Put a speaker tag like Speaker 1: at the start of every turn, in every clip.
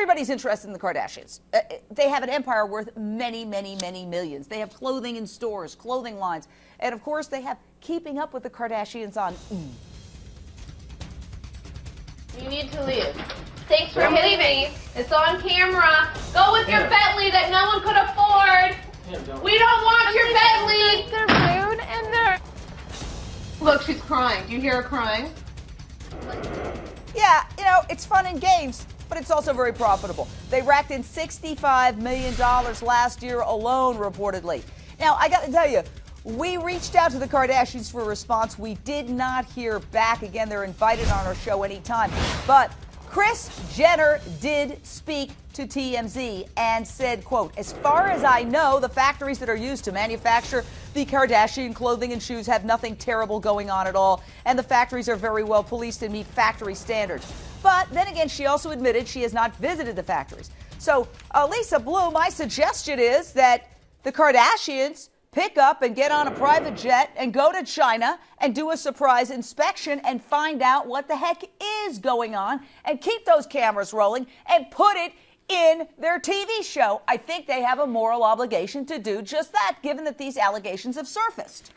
Speaker 1: everybody's interested in the Kardashians. They have an empire worth many, many, many millions. They have clothing in stores, clothing lines, and of course they have Keeping Up with the Kardashians on
Speaker 2: You need to leave. Thanks for hitting me. It's on camera. Go with your Bentley that no one could afford. We don't want your Bentley.
Speaker 3: They're rude and they're...
Speaker 2: Look, she's crying. Do you hear her crying?
Speaker 1: Yeah, it's fun and games, but it's also very profitable. They racked in $65 million last year alone, reportedly. Now, I got to tell you, we reached out to the Kardashians for a response. We did not hear back. Again, they're invited on our show anytime. But Kris Jenner did speak to TMZ and said, quote, "As far as I know, the factories that are used to manufacture the Kardashian clothing and shoes have nothing terrible going on at all, and the factories are very well policed and meet factory standards." But then again, she also admitted she has not visited the factories. So, Lisa Blue, my suggestion is that the Kardashians pick up and get on a private jet and go to China and do a surprise inspection and find out what the heck is going on and keep those cameras rolling and put it in their TV show. I think they have a moral obligation to do just that, given that these allegations have surfaced.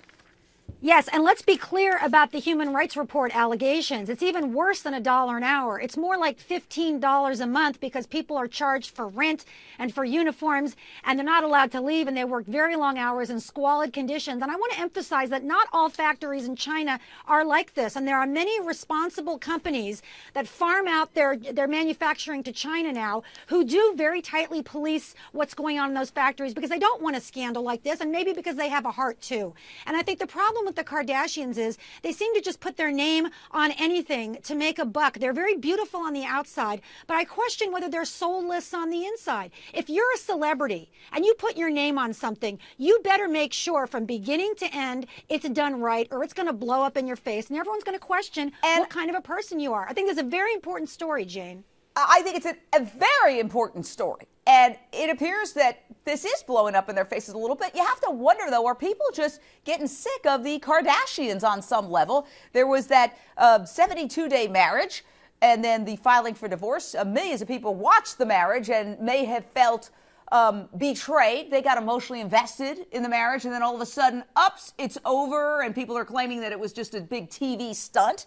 Speaker 4: Yes, and let's be clear about the Human Rights Report allegations. It's even worse than $1 an hour. It's more like $15 a month because people are charged for rent and for uniforms, and they're not allowed to leave, and they work very long hours in squalid conditions. And I want to emphasize that not all factories in China are like this, and there are many responsible companies that farm out their manufacturing to China now who do very tightly police what's going on in those factories because they don't want a scandal like this, and maybe because they have a heart too. And I think the problem with the Kardashians is they seem to just put their name on anything to make a buck. They're very beautiful on the outside, but I question whether they're soulless on the inside. If you're a celebrity and you put your name on something, you better make sure from beginning to end it's done right, or it's going to blow up in your face and everyone's going to question what kind of a person you are. I think it's a very important story, Jane.
Speaker 1: I think it's a very important story. And it appears that this is blowing up in their faces a little bit. You have to wonder, though, are people just getting sick of the Kardashians on some level? There was that 72-day marriage and then the filing for divorce. Millions of people watched the marriage and may have felt betrayed. They got emotionally invested in the marriage, and then all of a sudden, ups, it's over, and people are claiming that it was just a big TV stunt.